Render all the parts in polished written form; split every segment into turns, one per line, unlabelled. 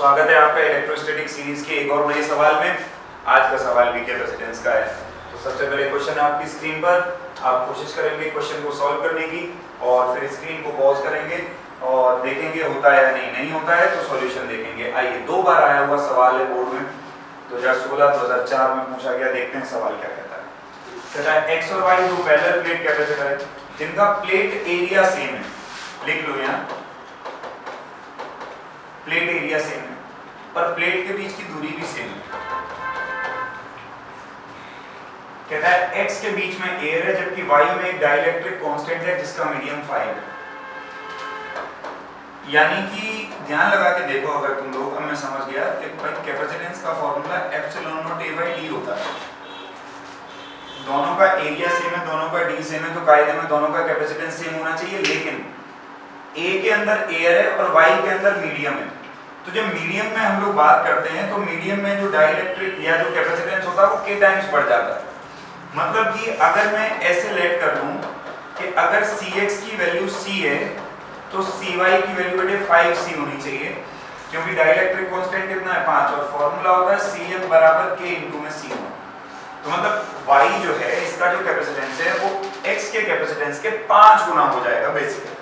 स्वागत है आपका इलेक्ट्रोस्टैटिक सीरीज के एक और नए सवाल में। आज का सवाल भी कैपेसिटेंस का है। तो सबसे पहले क्वेश्चन है आपकी स्क्रीन पर, आप कोशिश करेंगे क्वेश्चन को सॉल्व करने की और फिर स्क्रीन को पॉज करेंगे और देखेंगे होता है या नहीं होता है तो सॉल्यूशन देखेंगे। आइए, 2 बार आया हुआ सवाल है बोर्ड में, 2016 2004 में पूछा गया। देखते हैं सवाल क्या कहता है। कहता है एक्स और वाई दो पैरेलल प्लेट कैपेसिटर है जिनका प्लेट एरिया सेम है। लिख लो यहाँ, प्लेट एरिया सेम है पर प्लेट के बीच की दूरी भी सेम है। कहता है x के बीच में एयर है जबकि y में एक डाइलेक्ट्रिक कांस्टेंट है जिसका मीडियम 5 है। यानी कि ध्यान लगा के देखो अगर तुम लोग, अब मैं समझ गया कि भाई कैपेसिटेंस का formula epsilon not a by d होता है। दोनों का एरिया सेम है, दोनों का d सेम है, तो कायदे में दोनों का कैपेसिटेंस सेम होना चाहिए। लेकिन a के अंदर एयर है और y के अंदर मीडियम है। तो जब मीडियम में हम लोग बात करते हैं तो मीडियम में जो डाइलेक्ट्रिक या जो कैपेसिटेंस होता है वो k टाइम्स बढ़ जाता है। मतलब कि अगर मैं ऐसे लेट कर दूं कि अगर Cx की वैल्यू c है तो Cy की वैल्यू बेटे 5c होनी चाहिए, क्योंकि डाइलेक्ट्रिक कांस्टेंट कितना है 5 और फार्मूला होता है Cm बराबर k इनटू में c। तो मतलब y जो है इसका जो कैपेसिटेंस है वो x के कैपेसिटेंस के 5 गुना हो जाएगा बेसिकली।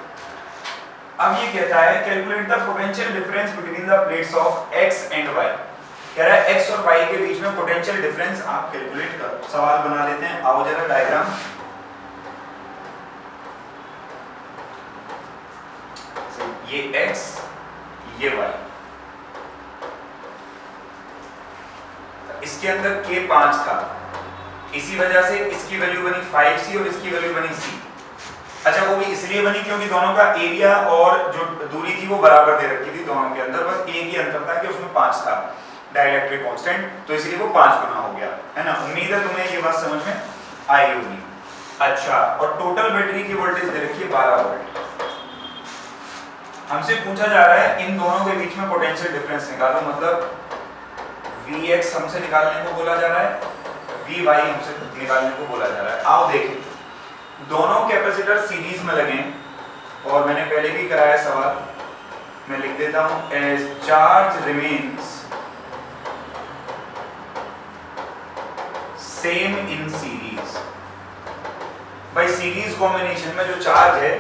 अब ये कहता है calculate the potential difference between the plates of x and y। कह रहा है x और y के बीच में पोटेंशियल डिफरेंस आप कैलकुलेट करो। सवाल बना लेते हैं, आओ जरा डायग्राम। ये x ये y, इसके अंदर k 5 था, इसी वजह से इसकी वैल्यू बनी 5c और इसकी वैल्यू बनी c। अच्छा, वो भी इसलिए बनी क्योंकि दोनों का एरिया और जो दूरी थी वो बराबर दे रखी थी दोनों के अंदर, बस एक ही अंतर था कि उसमें 5 था डाइलेक्ट्रिक कांस्टेंट, तो इसलिए वो 5 गुना हो गया, है ना। उम्मीद है तुम्हें ये बात समझ में आई होगी। अच्छा, और टोटल बैटरी की वोल्टेज दे रखी है 12 वोल्ट। हमसे पूछा जा रहा है इन दोनों के बीच में पोटेंशियल डिफरेंस निकालो, मतलब Vx हमसे निकालने को बोला जा रहा है, Vy हमसे निकालने को बोला जा रहा है। आओ देखें, दोनों कैपेसिटर सीरीज में लगे और मैंने पहले भी कराया सवाल, मैं लिख देता हूं as charge remains same in series. भाई सीरीज कॉम्बिनेशन में जो चार्ज है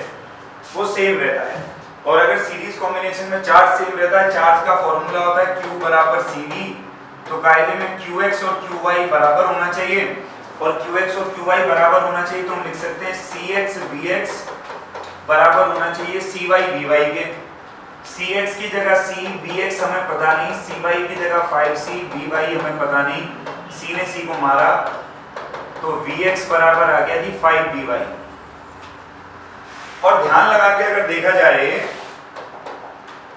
वो सेम रहता है, और अगर सीरीज कॉम्बिनेशन में चार्ज सेम रहता है, चार्ज का फॉर्मूला होता है Q बराबर CD, तो कायदे में Qx और Qy बराबर होना चाहिए, और Qx और Qy बराबर होना चाहिए तो हम लिख सकते हैं Cx Vx बराबर होना चाहिए Cy Vy के। Cx की जगह C, Vx हमें पता नहीं, Cy की जगह 5c, Vy हमें पता नहीं, C ने C को मारा तो Vx बराबर आ गया जी 5Vy। और ध्यान लगा के अगर देखा जाए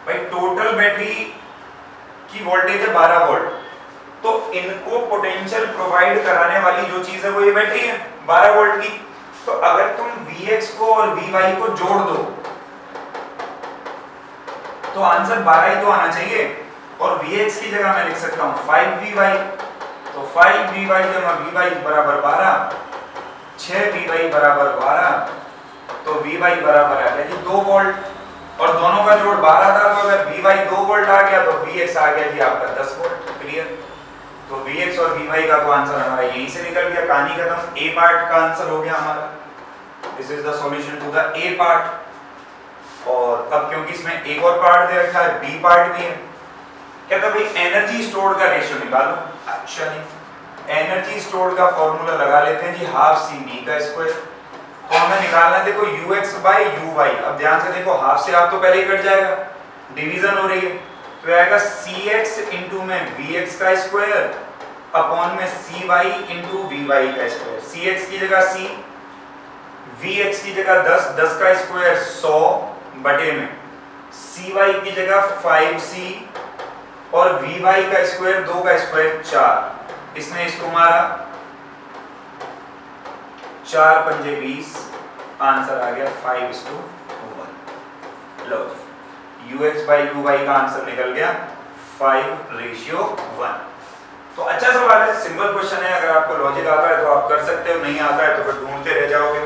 भाई टोटल बैटरी की वोल्टेज है 12 वोल्ट, तो इनको पोटेंशियल प्रोवाइड कराने वाली जो चीज है वो ये बैटरी है 12 वोल्ट की। तो अगर तुम Vx को और Vy को जोड़ दो तो आंसर 12 ही तो आना चाहिए, और Vx की जगह मैं लिख सकता हूं 5Vy, तो 5Vy जमा Vy बराबर 12, 6Vy बराबर 12, तो Vy बराबर आ गया जी 2 वोल्ट, और दोनों का जोड़ 12 था, तो अगर Vy 2 वोल्ट आ गया तो Vx आ गया जी आपका 10 वोल्ट। क्लियर? तो Vx और Vy का तो आंसर हमारा यहीं से निकल गया, कहानी खत्म। ए पार्ट का आंसर हो गया हमारा, this is the solution to the A part. और अब क्योंकि इसमें एक और पार्ट दे रखा है, बी पार्ट भी है, कहता भाई एनर्जी स्टोर्ड का रेशियो निकालो। अच्छा जी, एनर्जी स्टोर्ड का फॉर्मूला लगा लेते हैं जी, हाफ सी बी का स्क्वायर। तो हमें निकालना है देखो ux बाई uy। अब ध्यान से देखो, हाफ से हाफ तो पहले ही कट जाएगा, डिवीजन हो रही है, तो आएगा cx इंटू में vx का स्क्वायर अपॉन में cy इंटू vy का स्क्वायर। cx की जगह c, vx की जगह 10, 10 का स्क्वायर 100 बटे में cy की जगह 5c और vy का स्क्वायर 2 का स्क्वायर 4। इसने इसको मारा 4 पंजे 20, आंसर आ गया 5:1। लो ux बाई uy का आंसर निकल गया 5:1। तो अच्छा सवाल है, सिंपल क्वेश्चन है, अगर आपको लॉजिक आता है तो आप कर सकते हो, नहीं आता है तो फिर ढूंढते रह जाओगे।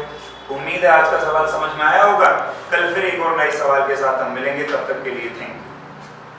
उम्मीद है आज का सवाल समझ में आया होगा। कल फिर एक और नए सवाल के साथ हम मिलेंगे, तब तक के लिए थैंक यू।